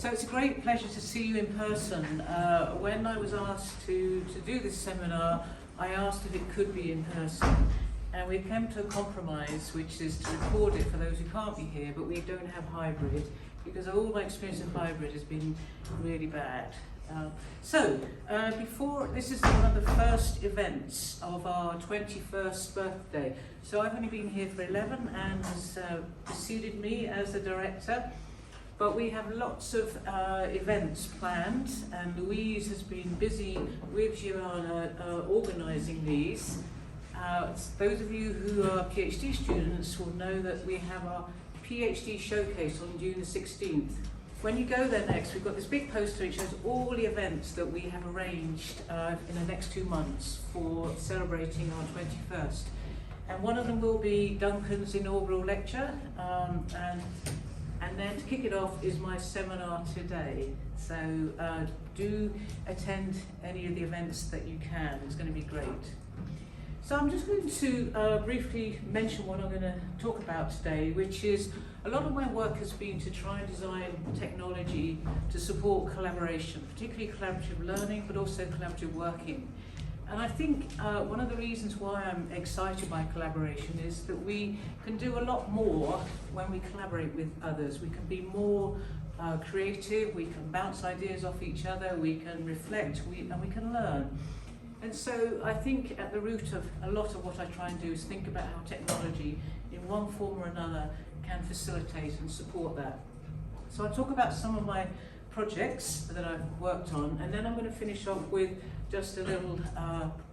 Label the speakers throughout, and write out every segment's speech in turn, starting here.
Speaker 1: So it's a great pleasure to see you in person. When I was asked to do this seminar, I asked if it could be in person. And we came to a compromise, which is to record it for those who can't be here, but we don't have hybrid, because all my experience of hybrid has been really bad. This is one of the first events of our 21st birthday. So I've only been here for 11 and has preceded me as the director. But we have lots of events planned, and Louise has been busy with Yvonne organising these. Those of you who are PhD students will know that we have our PhD showcase on June the 16th. When you go there next, we've got this big poster which shows all the events that we have arranged in the next 2 months for celebrating our 21st. And one of them will be Duncan's inaugural lecture, and then to kick it off is my seminar today. So do attend any of the events that you can, it's going to be great. So I'm just going to briefly mention what I'm going to talk about today, which is a lot of my work has been to try and design technology to support collaboration, particularly collaborative learning, but also collaborative working. And I think one of the reasons why I'm excited by collaboration is that we can do a lot more when we collaborate with others. We can be more creative, we can bounce ideas off each other, we can reflect, and we can learn. And so I think at the root of a lot of what I try and do is think about how technology, in one form or another, can facilitate and support that. So I'll talk about some of my projects that I've worked on, and then I'm going to finish off with just a little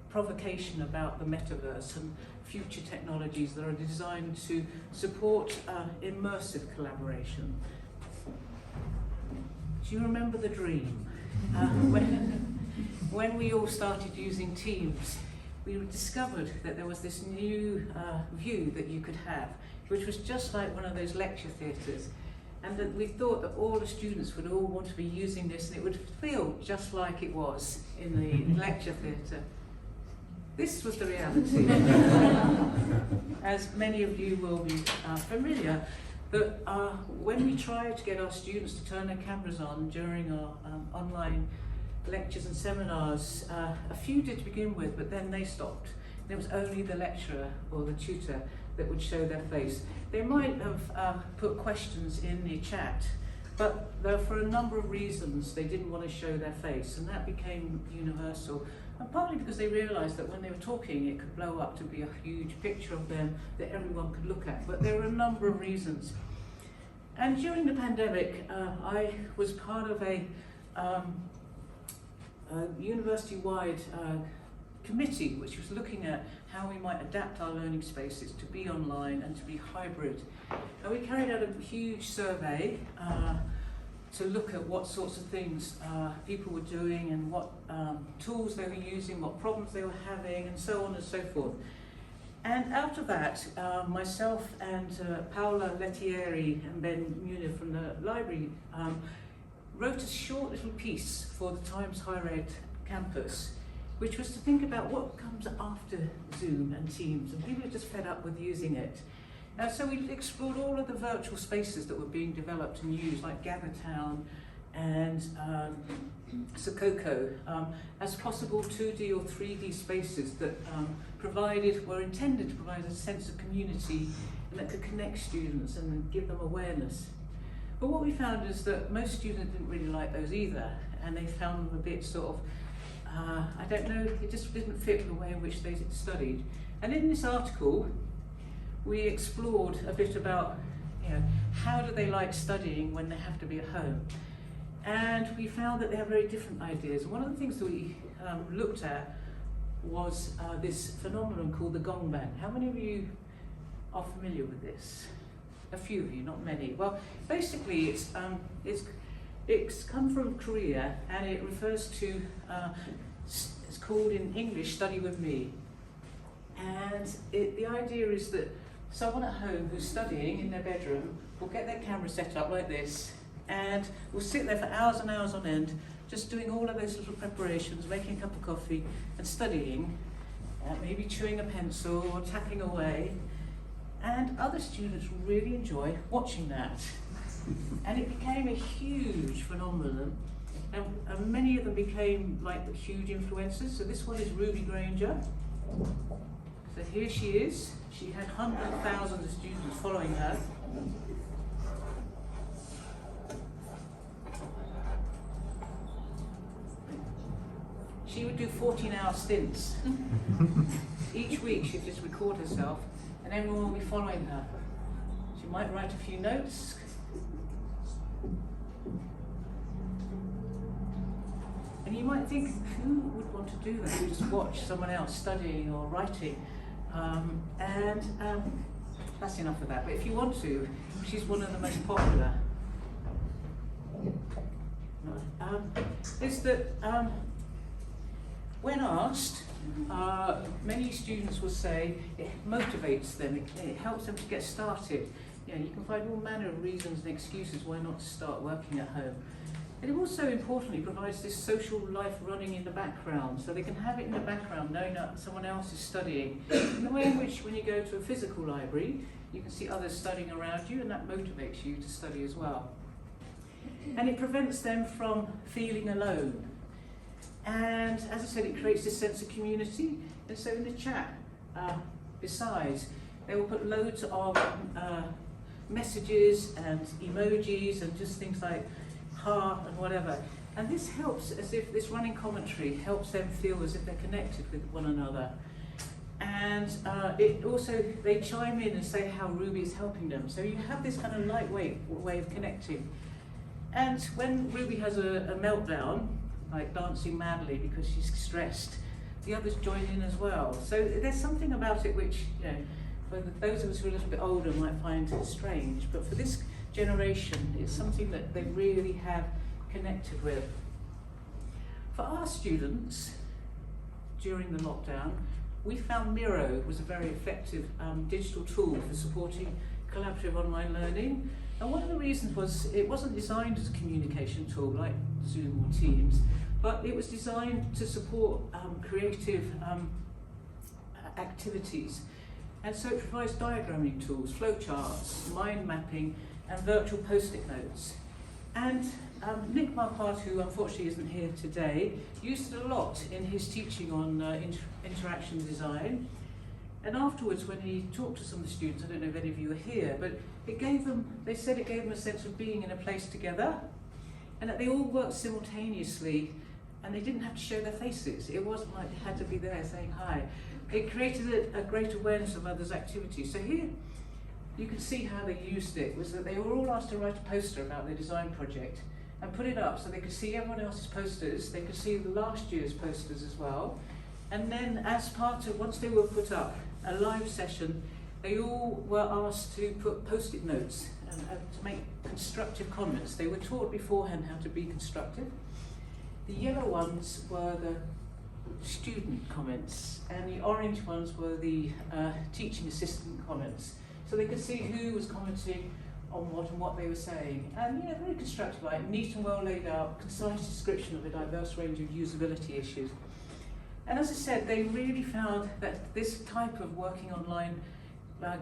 Speaker 1: provocation about the metaverse and future technologies that are designed to support immersive collaboration. Do you remember the dream? When we all started using Teams, we discovered that there was this new view that you could have, which was just like one of those lecture theatres. And that we thought that all the students would all want to be using this, and it would feel just like it was in the lecture theatre. This was the reality. As many of you will be familiar, that when we tried to get our students to turn their cameras on during our online lectures and seminars, a few did to begin with, but then they stopped. There was only the lecturer or the tutor that would show their face. They might have put questions in the chat, but for a number of reasons they didn't want to show their face, and that became universal. And partly because they realised that when they were talking it could blow up to be a huge picture of them that everyone could look at, but there were a number of reasons. And during the pandemic, I was part of a university-wide committee which was looking at how we might adapt our learning spaces to be online and to be hybrid. And we carried out a huge survey to look at what sorts of things people were doing and what tools they were using, what problems they were having, and so on and so forth. And out of that, myself and Paola Lettieri and Ben Munir from the library wrote a short little piece for the Times Higher Ed campus, which was to think about what comes after Zoom and Teams, and people are just fed up with using it. So we explored all of the virtual spaces that were being developed and used, like GatherTown and Sococo, as possible 2D or 3D spaces that were intended to provide a sense of community and that could connect students and give them awareness. But what we found is that most students didn't really like those either, and they found them a bit sort of, I don't know, it just didn't fit the way in which they studied. And in this article, we explored a bit about, how do they like studying when they have to be at home? And we found that they have very different ideas. One of the things that we looked at was this phenomenon called the gong bang. How many of you are familiar with this? A few of you, not many. Well, basically it's come from Korea, and it refers to, it's called in English, study with me. And the idea is that someone at home who's studying in their bedroom will get their camera set up like this, and will sit there for hours and hours on end, just doing all of those little preparations, making a cup of coffee and studying, maybe chewing a pencil or tapping away. And other students really enjoy watching that. And it became a huge phenomenon, and many of them became like huge influencers. So this one is Ruby Granger. So here she is. She had hundreds of thousands of students following her. She would do 14-hour stints. Each week she'd just record herself and everyone would be following her. She might write a few notes. And you might think, who would want to do that? Just watch someone else studying or writing. That's enough of that. But if you want to, she's one of the most popular. Is that when asked, many students will say it motivates them, it helps them to get started. You know, you can find all manner of reasons and excuses why not to start working at home. And it also importantly provides this social life running in the background, so they can have it in the background knowing that someone else is studying. In the way in which when you go to a physical library, you can see others studying around you and that motivates you to study as well. And it prevents them from feeling alone. And as I said, it creates this sense of community. And so in the chat, besides, they will put loads of messages and emojis and just things like heart and whatever. And this helps, as if this running commentary helps them feel as if they're connected with one another. And it also, they chime in and say how Ruby is helping them. So you have this kind of lightweight way of connecting. And when Ruby has a meltdown, like dancing madly because she's stressed, the others join in as well. So there's something about it which, you know, for those of us who are a little bit older might find strange, but for this generation, it's something that they really have connected with. For our students, during the lockdown, we found Miro was a very effective digital tool for supporting collaborative online learning. And one of the reasons was it wasn't designed as a communication tool like Zoom or Teams, but it was designed to support creative activities. And so it provides diagramming tools, flowcharts, mind mapping, and virtual post-it notes. And Nick Marquardt, who unfortunately isn't here today, used it a lot in his teaching on interaction design. And afterwards, when he talked to some of the students, I don't know if any of you were here, but it gave them, they said it gave them a sense of being in a place together, and that they all worked simultaneously, and they didn't have to show their faces. It wasn't like they had to be there saying hi. It created a great awareness of others' activities. So here, you can see how they used it, was that they were all asked to write a poster about their design project and put it up so they could see everyone else's posters, they could see the last year's posters as well. And then as part of, once they were put up, a live session, they all were asked to put post-it notes and to make constructive comments. They were taught beforehand how to be constructive. The yellow ones were the student comments, and the orange ones were the teaching assistant comments. So they could see who was commenting on what and what they were saying. And yeah, very constructive, like neat and well laid out, concise description of a diverse range of usability issues. And as I said, they really found that this type of working online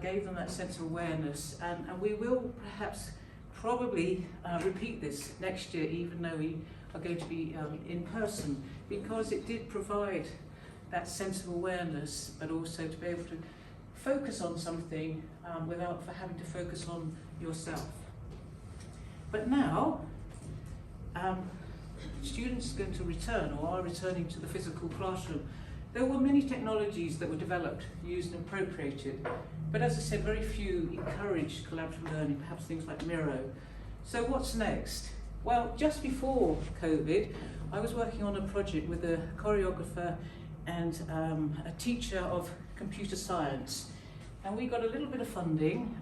Speaker 1: gave them that sense of awareness. And we will perhaps probably repeat this next year, even though we are going to be in person, because it did provide that sense of awareness, but also to be able to focus on something without having to focus on yourself. But now, students are going to return or are returning to the physical classroom. There were many technologies that were developed, used and appropriated, but as I said, very few encouraged collaborative learning, perhaps things like Miro. So what's next? Well, just before COVID, I was working on a project with a choreographer and a teacher of computer science. And we got a little bit of funding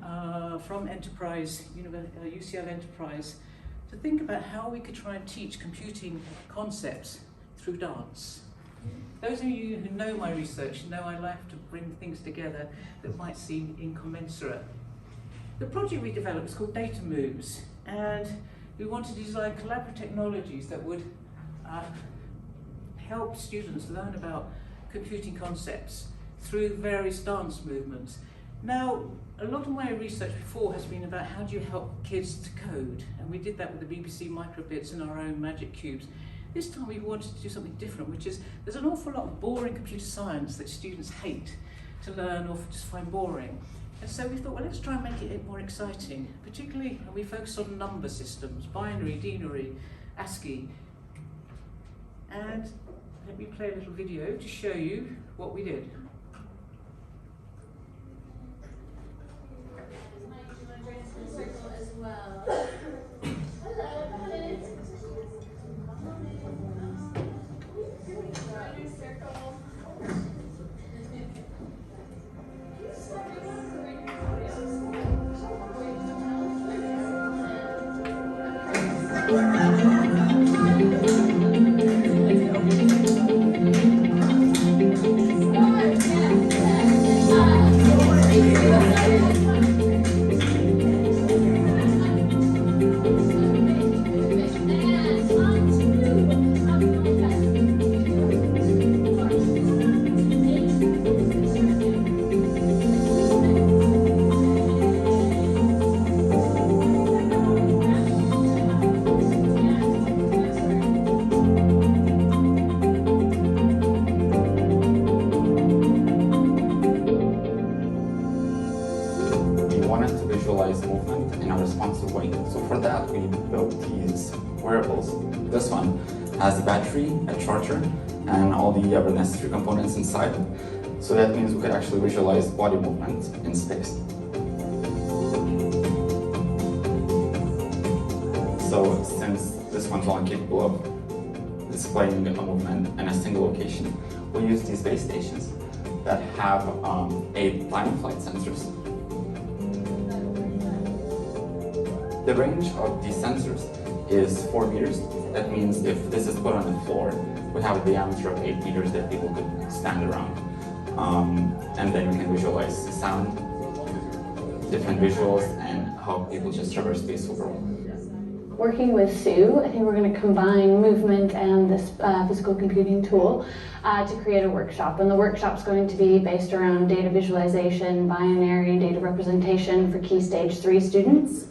Speaker 1: from Enterprise, UCL Enterprise, to think about how we could try and teach computing concepts through dance. Those of you who know my research know I like to bring things together that might seem incommensurate. The project we developed was called Data Moves, and we wanted to design collaborative technologies that would help students learn about computing concepts through various dance movements. Now, a lot of my research before has been about how do you help kids to code, and we did that with the BBC microbits and our own magic cubes. This time we wanted to do something different, which is there's an awful lot of boring computer science that students hate to learn or just find boring. And so we thought, well, let's try and make it more exciting. Particularly, we focused on number systems, binary, denary, ASCII. And let me play a little video to show you what we did.
Speaker 2: Movement in a responsive way. So for that, we built these wearables. This one has a battery, a charger, and all the other necessary components inside. So that means we could actually visualize body movement in space. So since this one's only capable of displaying a movement in a single location, we use these base stations that have 8 time-of-flight sensors. The range of these sensors is 4 meters. That means if this is put on the floor, we have a diameter of 8 meters that people could stand around. And then we can visualize sound, different visuals, and how people just traverse space overall.
Speaker 3: Working with Sue, I think we're going to combine movement and this physical computing tool to create a workshop. And the workshop's going to be based around data visualization, binary data representation for Key Stage 3 students.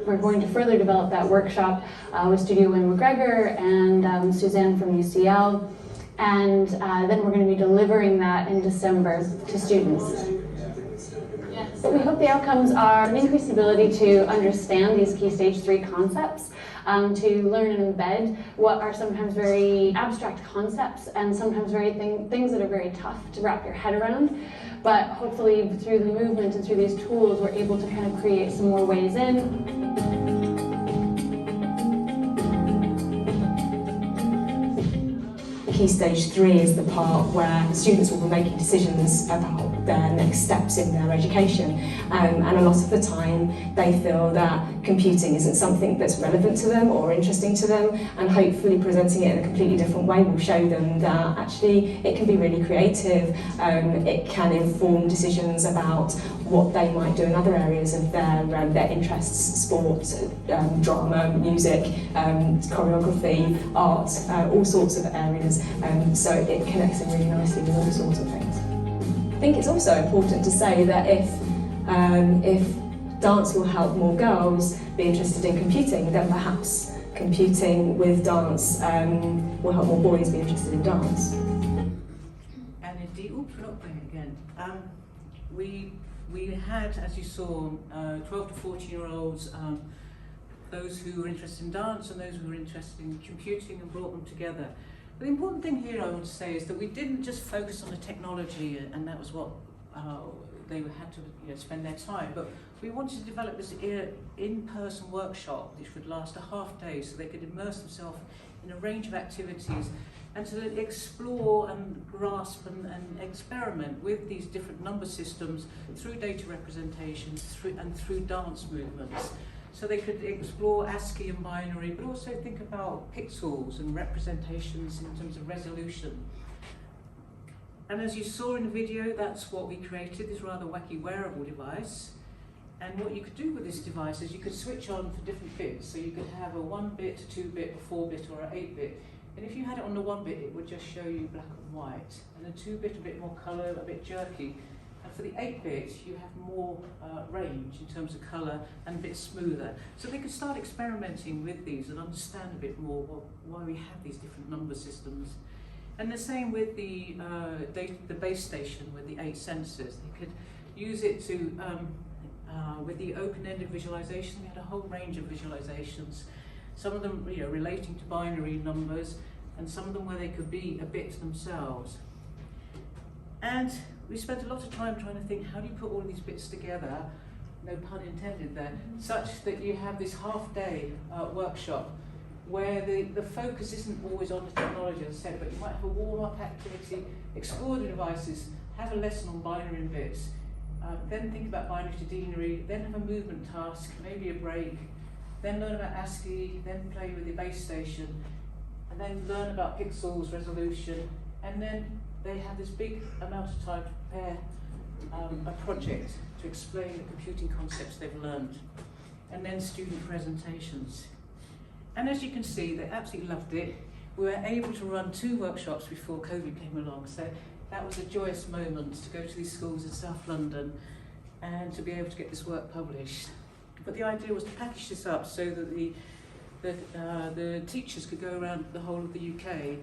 Speaker 3: We're going to further develop that workshop with Studio Wynne McGregor and Suzanne from UCL. And then we're going to be delivering that in December to students. But we hope the outcomes are an increased ability to understand these Key Stage 3 concepts, to learn and embed what are sometimes very abstract concepts and sometimes very things that are very tough to wrap your head around. But hopefully through the movement and through these tools, we're able to kind of create some more ways in.
Speaker 4: Key Stage 3 is the part where students will be making decisions about their next steps in their education, and a lot of the time they feel that computing isn't something that's relevant to them or interesting to them, and hopefully presenting it in a completely different way will show them that actually it can be really creative, it can inform decisions about what they might do in other areas of their interests, sports, drama, music, choreography, art, all sorts of areas. So it connects in really nicely with all sorts of things. I think it's also important to say that if dance will help more girls be interested in computing, then perhaps computing with dance will help more boys be interested in dance.
Speaker 1: And indeed, oops, we're not playing it again. We had, as you saw, 12 to 14-year-olds, those who were interested in dance and those who were interested in computing, and brought them together. The important thing here I want to say is that we didn't just focus on the technology and that was what they had to spend their time, but we wanted to develop this in-person workshop which would last a half day so they could immerse themselves in a range of activities and to explore and grasp and experiment with these different number systems through data representations through dance movements. So they could explore ASCII and binary, but also think about pixels and representations in terms of resolution. And as you saw in the video, that's what we created, this rather wacky wearable device. And what you could do with this device is you could switch on for different bits. So you could have a 1-bit, a 2-bit, a 4-bit, or an 8-bit. And if you had it on the 1-bit, it would just show you black and white. And the 2-bit, a bit more colour, a bit jerky. And for the 8-bit, you have more range in terms of colour and a bit smoother. So they could start experimenting with these and understand a bit more why we have these different number systems. And the same with the base station with the 8 sensors. They could use it to, with the open-ended visualization, we had a whole range of visualizations. Some of them, relating to binary numbers, and some of them where they could be a bit themselves. And we spent a lot of time trying to think, how do you put all these bits together, no pun intended there, such that you have this half-day workshop where the focus isn't always on the technology, as I said, but you might have a warm-up activity, explore the devices, have a lesson on binary and bits, then think about binary to denary, then have a movement task, maybe a break, then learn about ASCII, then play with the base station, and then learn about pixels, resolution, and then they have this big amount of time to prepare a project to explain the computing concepts they've learned, and then student presentations. And as you can see, they absolutely loved it. We were able to run 2 workshops before COVID came along, so that was a joyous moment to go to these schools in South London and to be able to get this work published. But the idea was to package this up so that the teachers could go around the whole of the UK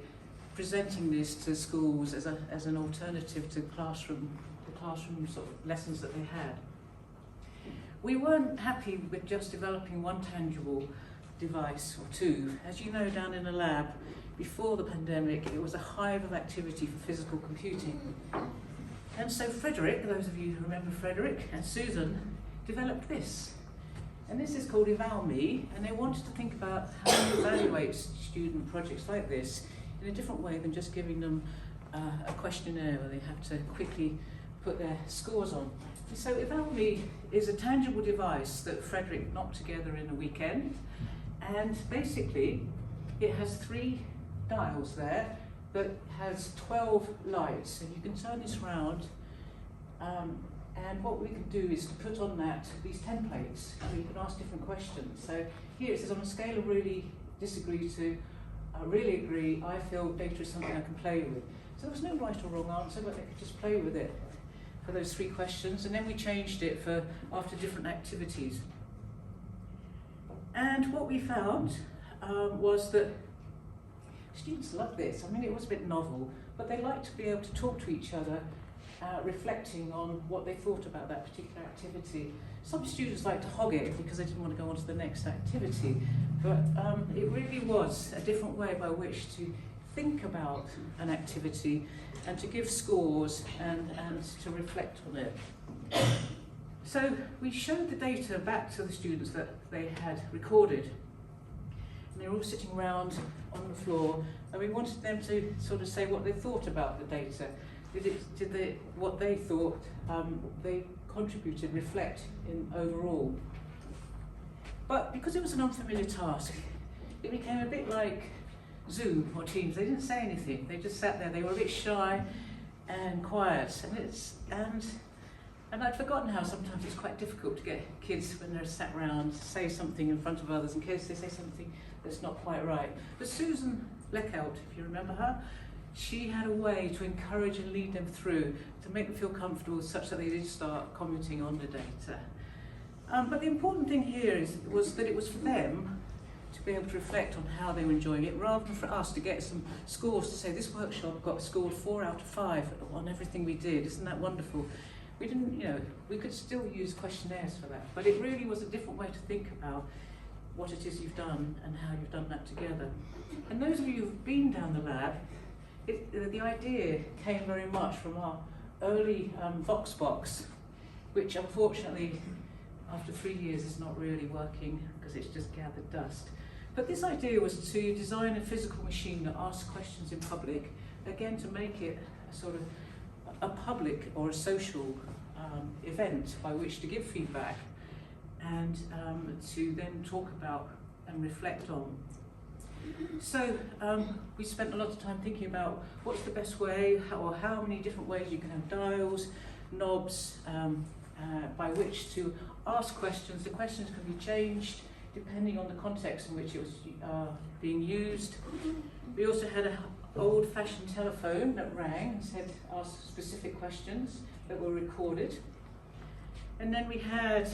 Speaker 1: presenting this to schools as an alternative to the classroom sort of lessons that they had. We weren't happy with just developing one tangible device or 2. As you know, down in the lab, before the pandemic, it was a hive of activity for physical computing. And so Frederick, those of you who remember Frederick, and Susan developed this. And this is called EvalMe, and they wanted to think about how to evaluate student projects like this in a different way than just giving them a questionnaire where they have to quickly put their scores on. And so EvalMe is a tangible device that Frederick knocked together in a weekend, and basically it has 3 dials there that has 12 lights, and you can turn this round, and what we can do is to put on that these templates so you can ask different questions. So here it says, on a scale of really disagree to really agree, I feel data is something I can play with. So there was no right or wrong answer, but they could just play with it for those 3 questions, and then we changed it for after different activities. And what we found was that students loved this. I mean, it was a bit novel, but they liked to be able to talk to each other, reflecting on what they thought about that particular activity. Some students liked to hog it because they didn't want to go on to the next activity, but it really was a different way by which to think about an activity and to give scores and to reflect on it. So we showed the data back to the students that they had recorded. And they were all sitting around on the floor, and we wanted them to sort of say what they thought about the data. What they thought they contributed, reflect in overall. But because it was an unfamiliar task, it became a bit like Zoom or Teams. They didn't say anything. They just sat there. They were a bit shy and quiet. And I'd forgotten how sometimes it's quite difficult to get kids when they're sat around to say something in front of others in case they say something that's not quite right. But Susan Leckelt, if you remember her, she had a way to encourage and lead them through to make them feel comfortable such that they did start commenting on the data. But the important thing here was that it was for them to be able to reflect on how they were enjoying it, rather than for us to get some scores to say this workshop got scored 4 out of 5 on everything we did. Isn't that wonderful? We didn't, we could still use questionnaires for that, but it really was a different way to think about what it is you've done and how you've done that together. And those of you who've been down the lab, the idea came very much from our early VoxBox, which unfortunately after 3 years is not really working because it's just gathered dust. But this idea was to design a physical machine that asks questions in public, again to make it a sort of a public or a social event by which to give feedback and to then talk about and reflect on. So we spent a lot of time thinking about what's the best way or how many different ways you can have dials, knobs by which to ask questions. The questions can be changed depending on the context in which it was being used. We also had old-fashioned telephone that rang and said, asked specific questions that were recorded. And then we had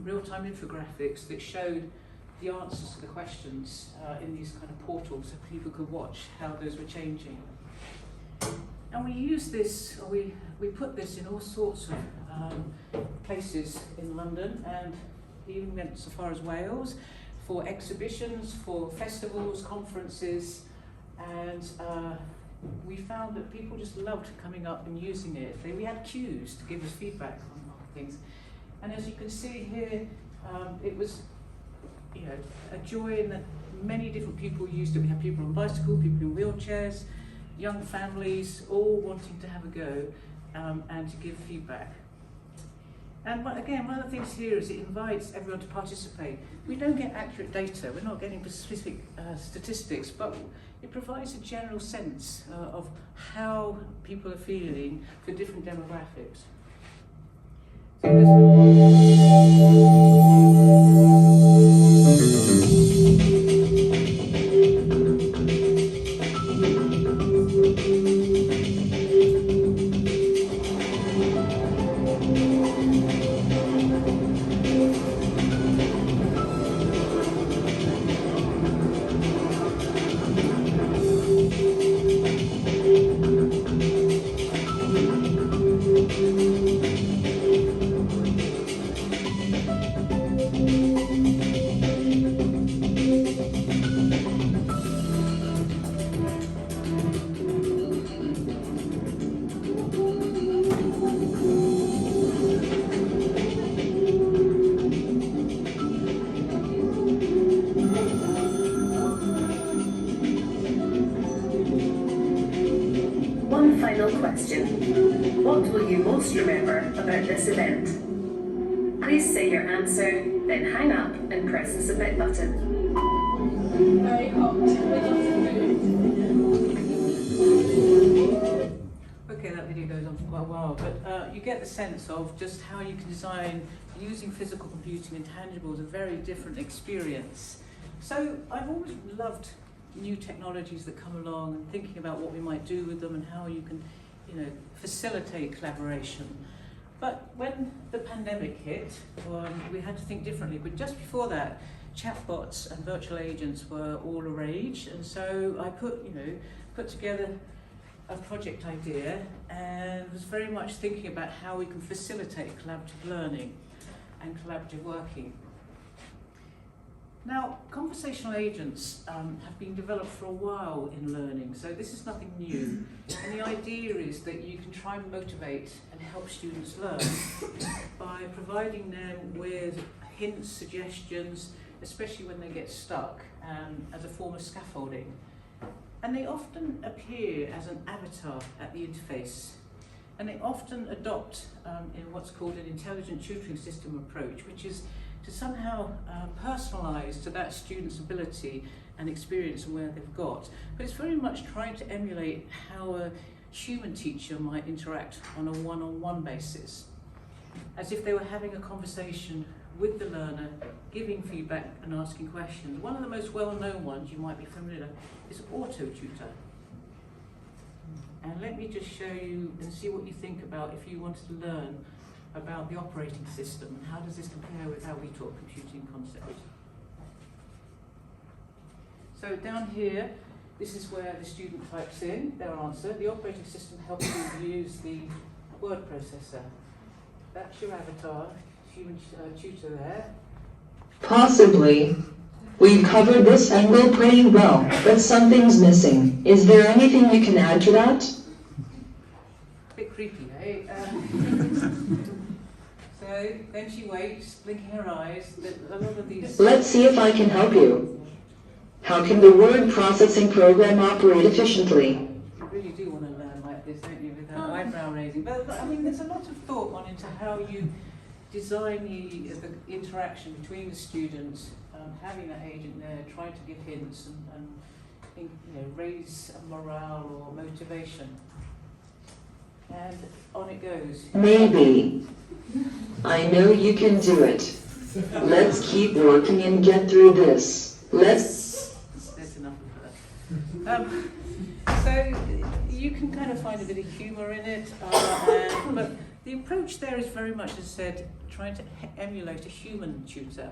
Speaker 1: real-time infographics that showed the answers to the questions in these kind of portals so people could watch how those were changing. And we used this, or we put this in all sorts of places in London, and even went so far as Wales for exhibitions, for festivals, conferences, and we found that people just loved coming up and using it. We had queues to give us feedback on things. And as you can see here, it was a joy in that many different people used it. We had people on bicycles, people in wheelchairs, young families, all wanting to have a go and to give feedback. And again, one of the things here is it invites everyone to participate. We don't get accurate data, we're not getting specific statistics, but it provides a general sense of how people are feeling for different demographics.
Speaker 5: Question. What will you most remember about this event? Please say your answer, then hang up and press the submit button. Very hot.
Speaker 1: Okay, that video goes on for quite a while, but you get the sense of just how you can design using physical computing and tangibles, a very different experience. So I've always loved new technologies that come along and thinking about what we might do with them and how you can facilitate collaboration. But when the pandemic hit, we had to think differently. But just before that, chatbots and virtual agents were all a rage, and so I put together a project idea and was very much thinking about how we can facilitate collaborative learning and collaborative working. Now, conversational agents have been developed for a while in learning, so this is nothing new. And the idea is that you can try and motivate and help students learn by providing them with hints, suggestions, especially when they get stuck, as a form of scaffolding. And they often appear as an avatar at the interface. And they often adopt in what's called an intelligent tutoring system approach, which is to somehow personalise to that student's ability and experience and where they've got. But it's very much trying to emulate how a human teacher might interact on a one-on-one basis, as if they were having a conversation with the learner, giving feedback and asking questions. One of the most well-known ones you might be familiar with is auto-tutor. And let me just show you and see what you think about if you wanted to learn about the operating system and how does this compare with how we taught computing concepts. So down here, this is where the student types in their answer. The operating system helps you use the word processor. That's your avatar, human tutor there.
Speaker 6: Possibly. We've covered this angle pretty well, but something's missing. Is there anything you can add to that?
Speaker 1: A bit creepy, eh? So then she waits, blinking her eyes. A lot of these.
Speaker 6: Let's see if I can help you. How can the word processing program operate efficiently?
Speaker 1: You really do want to learn like this, don't you, without eyebrow raising. But I mean, there's a lot of thought gone into how you design the interaction between the students, having that agent there, trying to give hints and raise a morale or motivation. And on it goes.
Speaker 6: Maybe. I know you can do it. Let's keep working and get through this.
Speaker 1: There's enough So you can kind of find a bit of humour in it, but the approach there is very much, as I said, trying to emulate a human tutor.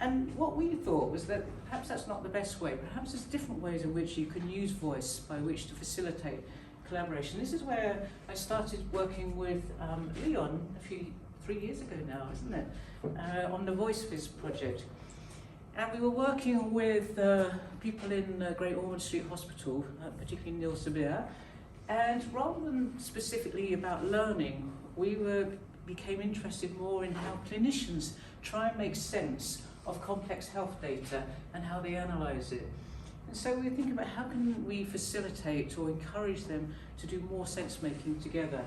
Speaker 1: And what we thought was that perhaps that's not the best way. Perhaps there's different ways in which you can use voice by which to facilitate collaboration. This is where I started working with Leon 3 years ago now, isn't it? On the VoiceViz project. And we were working with people in Great Ormond Street Hospital, particularly Neil Sabir. And rather than specifically about learning, we became interested more in how clinicians try and make sense of complex health data and how they analyse it. And so we were thinking about how can we facilitate or encourage them to do more sense making together.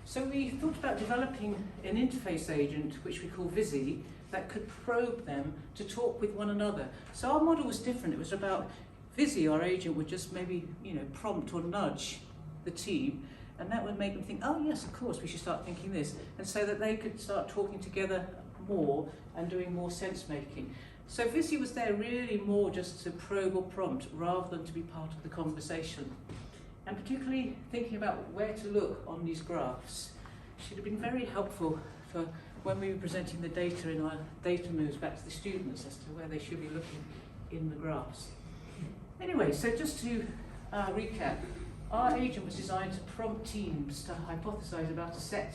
Speaker 1: So we thought about developing an interface agent, which we call Visi, that could probe them to talk with one another. So our model was different. It was about Visi, our agent, would just maybe, prompt or nudge the team, and that would make them think, oh yes, of course, we should start thinking this, and so that they could start talking together more and doing more sense making. So Visi was there really more just to probe or prompt rather than to be part of the conversation. And particularly thinking about where to look on these graphs should have been very helpful for when we were presenting the data in our data moves back to the students as to where they should be looking in the graphs. Anyway, so just to recap, our agent was designed to prompt teams to hypothesize about a set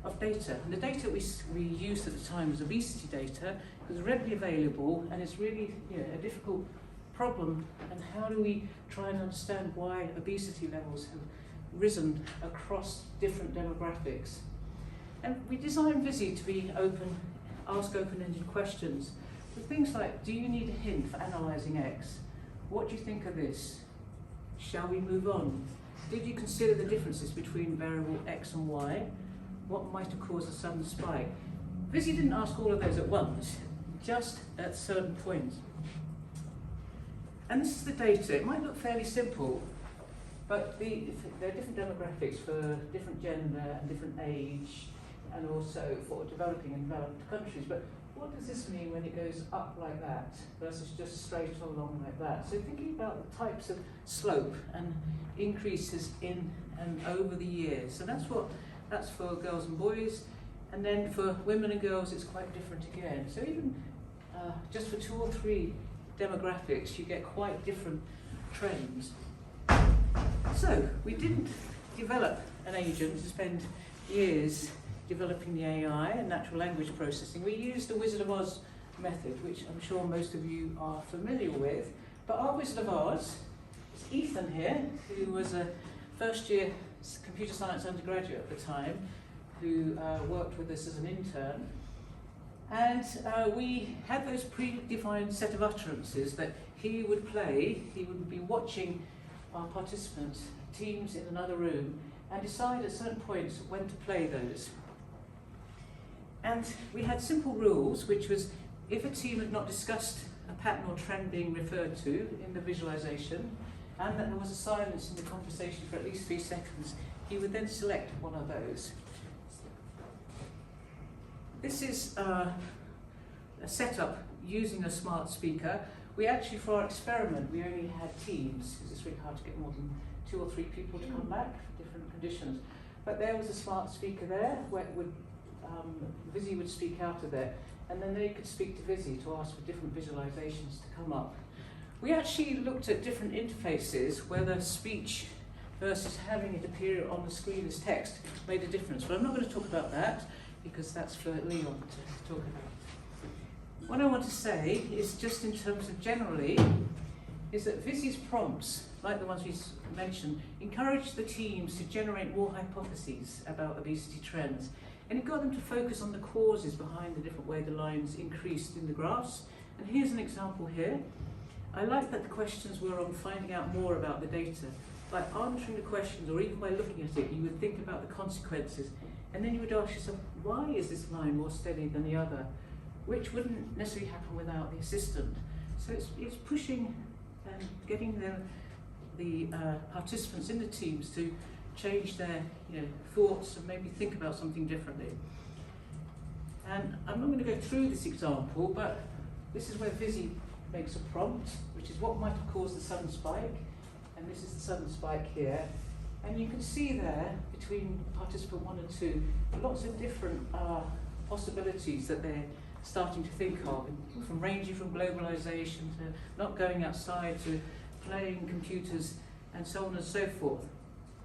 Speaker 1: of data. And the data we used at the time was obesity data. It was readily available, and it's really a difficult problem. And how do we try and understand why obesity levels have risen across different demographics? And we designed Visi to be open, ask open-ended questions with things like, do you need a hint for analysing X? What do you think of this? Shall we move on? Did you consider the differences between variable X and Y? What might have caused a sudden spike? Visi didn't ask all of those at once, just at certain points. And this is the data. It might look fairly simple, but there are different demographics for different gender and different age, and also for developing and developed countries. But what does this mean when it goes up like that versus just straight along like that? So thinking about the types of slope and increases in and over the years. So that's for girls and boys, and then for women and girls it's quite different again. So even just for 2 or 3 demographics you get quite different trends. So we didn't develop an agent to spend years developing the AI and natural language processing. We used the Wizard of Oz method, which I'm sure most of you are familiar with. But our Wizard of Oz is Ethan here, who was a first-year computer science undergraduate at the time, who worked with us as an intern. And we had those predefined set of utterances that he would play. He would be watching our participants, teams in another room, and decide at certain points when to play those. And we had simple rules, which was if a team had not discussed a pattern or trend being referred to in the visualization, and that there was a silence in the conversation for at least 3 seconds, he would then select one of those. This is a setup using a smart speaker. We actually, for our experiment, we only had teams, because it's really hard to get more than 2 or 3 people to come back for different conditions. But there was a smart speaker there, where it would Visi would speak out of there, and then they could speak to Visi to ask for different visualizations to come up. We actually looked at different interfaces, whether speech versus having it appear on the screen as text made a difference. But I'm not going to talk about that, because that's for Leon to talk about. What I want to say is, just in terms of generally, is that Visi's prompts, like the ones we mentioned, encourage the teams to generate more hypotheses about obesity trends. And it got them to focus on the causes behind the different way the lines increased in the graphs. And here's an example here. I like that the questions were on finding out more about the data. By answering the questions, or even by looking at it, you would think about the consequences. And then you would ask yourself, why is this line more steady than the other? Which wouldn't necessarily happen without the assistant. So it's pushing and getting the participants in the teams to change their thoughts and maybe think about something differently. And I'm not going to go through this example, but this is where Visi makes a prompt, which is what might have caused the sudden spike, and this is the sudden spike here. And you can see there, between participant 1 and 2, lots of different possibilities that they're starting to think of, from ranging from globalization to not going outside to playing computers and so on and so forth.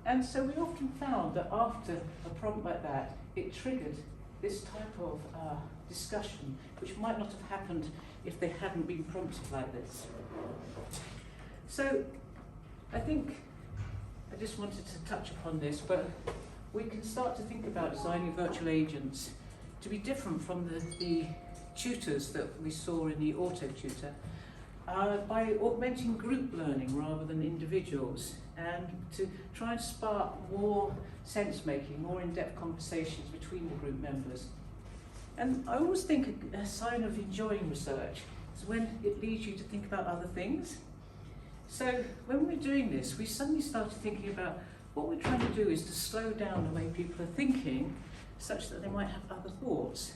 Speaker 1: And so we often found that after a prompt like that, it triggered this type of discussion, which might not have happened if they hadn't been prompted like this. So I think I just wanted to touch upon this, but we can start to think about designing virtual agents to be different from the tutors that we saw in the auto tutor, by augmenting group learning rather than individuals, and to try and spark more sense-making, more in-depth conversations between the group members. And I always think a sign of enjoying research is when it leads you to think about other things. So when we're doing this, we suddenly started thinking about what we're trying to do is to slow down the way people are thinking, such that they might have other thoughts.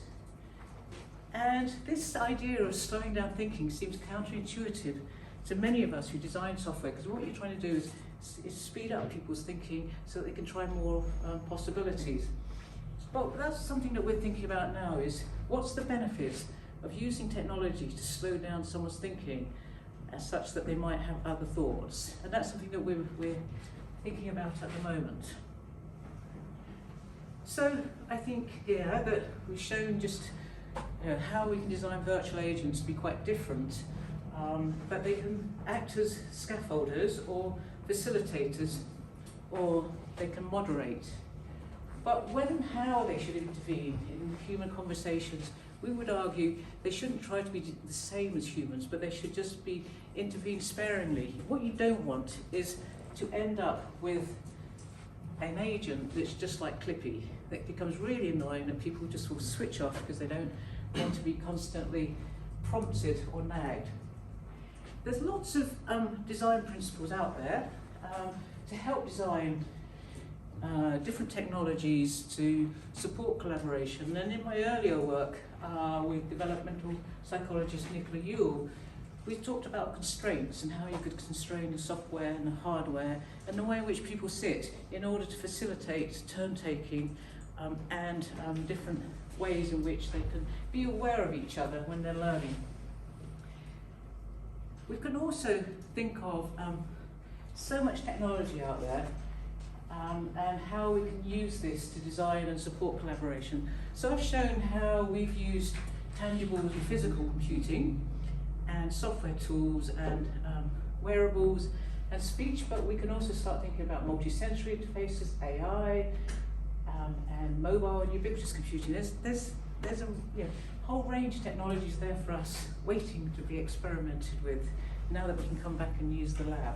Speaker 1: And this idea of slowing down thinking seems counterintuitive to many of us who design software, because what you're trying to do is speed up people's thinking so that they can try more possibilities. But that's something that we're thinking about now, is what's the benefits of using technology to slow down someone's thinking as such that they might have other thoughts. And that's something that we're thinking about at the moment. So I think here that we've shown just how we can design virtual agents to be quite different, but they can act as scaffolders or facilitators, or they can moderate. But when and how they should intervene in human conversations, we would argue they shouldn't try to be the same as humans, but they should just intervene sparingly. What you don't want is to end up with an agent that's just like Clippy, that becomes really annoying and people just will switch off because they don't want to be constantly prompted or nagged. There's lots of design principles out there to help design different technologies to support collaboration. And in my earlier work with developmental psychologist Nicola Yule, we talked about constraints and how you could constrain the software and the hardware and the way in which people sit in order to facilitate turn-taking and different ways in which they can be aware of each other when they're learning. We can also think of so much technology out there and how we can use this to design and support collaboration. So I've shown how we've used tangible and physical computing and software tools and wearables and speech, but we can also start thinking about multi-sensory interfaces, AI, and mobile and ubiquitous computing. There's a whole range of technologies there for us waiting to be experimented with now that we can come back and use the lab.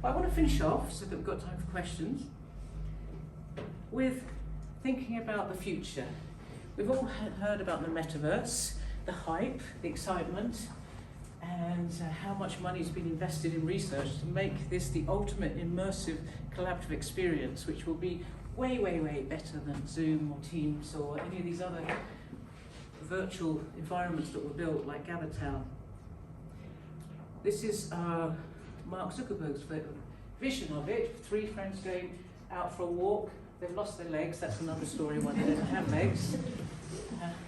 Speaker 1: But I want to finish off, so that we've got time for questions, with thinking about the future. We've all heard about the metaverse, the hype, the excitement, and how much money has been invested in research to make this the ultimate immersive collaborative experience, which will be way, way, way better than Zoom or Teams or any of these other virtual environments that were built, like GatherTown. This is Mark Zuckerberg's vision of it. 3 friends going out for a walk. They've lost their legs. That's another story, why they don't have legs.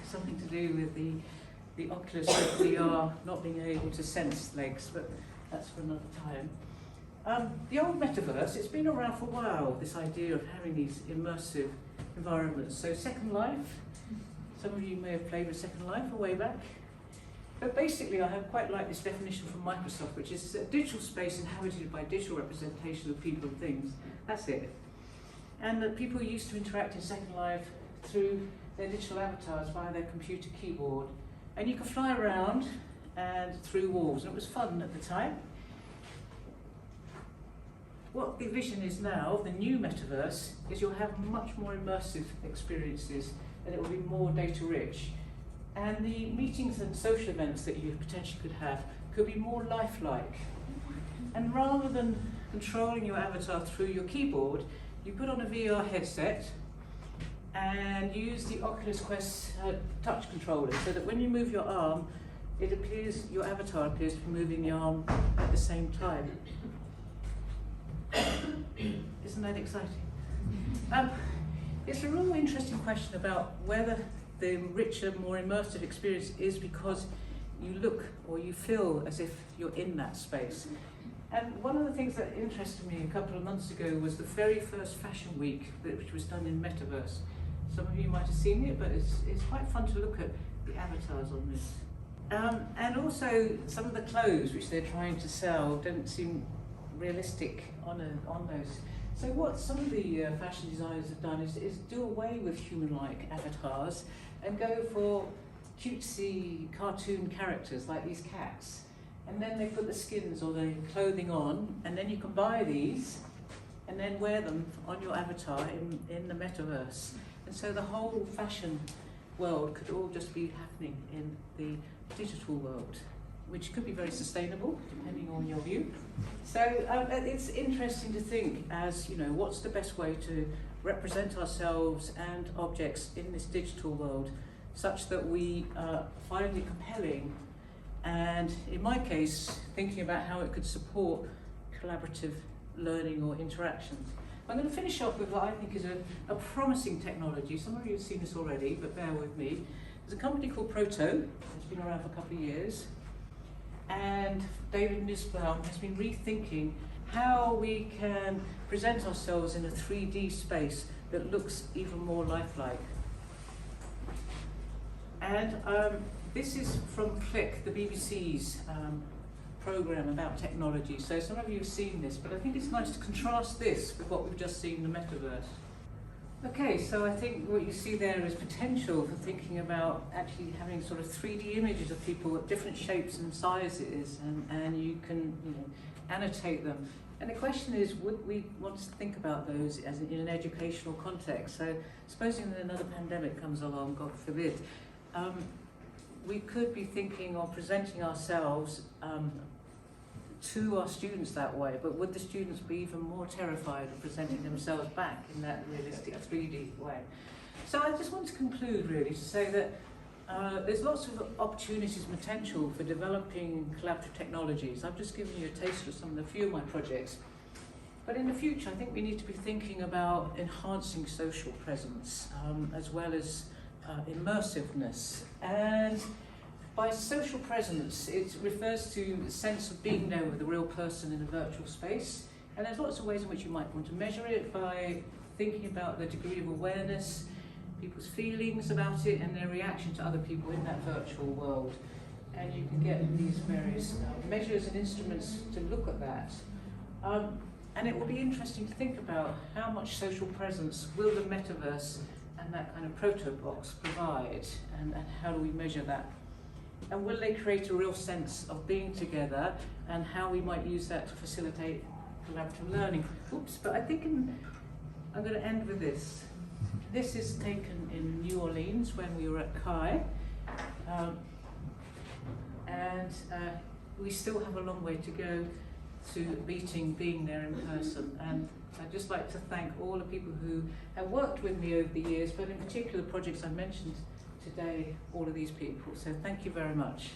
Speaker 1: Something to do with the Oculus VR not being able to sense legs, but that's for another time. The old metaverse, it's been around for a while, this idea of having these immersive environments. So Second Life, some of you may have played with Second Life a way back. But basically I have quite like this definition from Microsoft, which is a digital space inhabited by digital representation of people and things. That's it. And that people used to interact in Second Life through their digital avatars via their computer keyboard. And you could fly around and through walls, and it was fun at the time. What the vision is now, the new metaverse, is you'll have much more immersive experiences and it will be more data rich. And the meetings and social events that you potentially could have could be more lifelike. And rather than controlling your avatar through your keyboard, you put on a VR headset and use the Oculus Quest touch controller, so that when you move your arm, it appears, your avatar appears to be moving the arm at the same time. Isn't that exciting? It's a real interesting question about whether the richer, more immersive experience is because you look or you feel as if you're in that space. And one of the things that interested me a couple of months ago was the very first fashion week which was done in Metaverse. Some of you might have seen it, but it's quite fun to look at the avatars on this. And also some of the clothes which they're trying to sell don't seem realistic on those. So what some of the fashion designers have done is do away with human-like avatars and go for cutesy cartoon characters like these cats. And then they put the skins or the clothing on, and then you can buy these and then wear them on your avatar in the metaverse. And so the whole fashion world could all just be happening in the digital world, which could be very sustainable, depending on your view. So it's interesting to think as, you know, what's the best way to represent ourselves and objects in this digital world such that we find it compelling, and in my case, thinking about how it could support collaborative learning or interactions. I'm going to finish off with what I think is a promising technology. Some of you have seen this already, but bear with me. There's a company called Proto, it's been around for a couple of years, and David Nussbaum has been rethinking how we can present ourselves in a 3D space that looks even more lifelike. And this is from UCLIC, the BBC's programme about technology. So some of you have seen this, but I think it's nice to contrast this with what we've just seen in the metaverse. Okay, so I think what you see there is potential for thinking about actually having sort of 3D images of people at different shapes and sizes, and you can, you know, annotate them. And the question is, would we want to think about those as in an educational context? So supposing that another pandemic comes along, God forbid, we could be thinking of presenting ourselves to our students that way, but would the students be even more terrified of presenting themselves back in that realistic 3D way? So I just want to conclude really to say that there's lots of opportunities and potential for developing collaborative technologies. I've just given you a taste of some of the few of my projects. But in the future, I think we need to be thinking about enhancing social presence as well as immersiveness. And by social presence, it refers to the sense of being there with a real person in a virtual space. And there's lots of ways in which you might want to measure it by thinking about the degree of awareness, people's feelings about it, and their reaction to other people in that virtual world. And you can get these various measures and instruments to look at that. And it will be interesting to think about how much social presence will the metaverse and that kind of proto box provide, and how do we measure that? And will they create a real sense of being together, and how we might use that to facilitate collaborative learning? Oops, but I think I'm going to end with this. This is taken in New Orleans when we were at CHI, and we still have a long way to go to being there in person. And I'd just like to thank all the people who have worked with me over the years, but in particular the projects I mentioned today, all of these people. So thank you very much.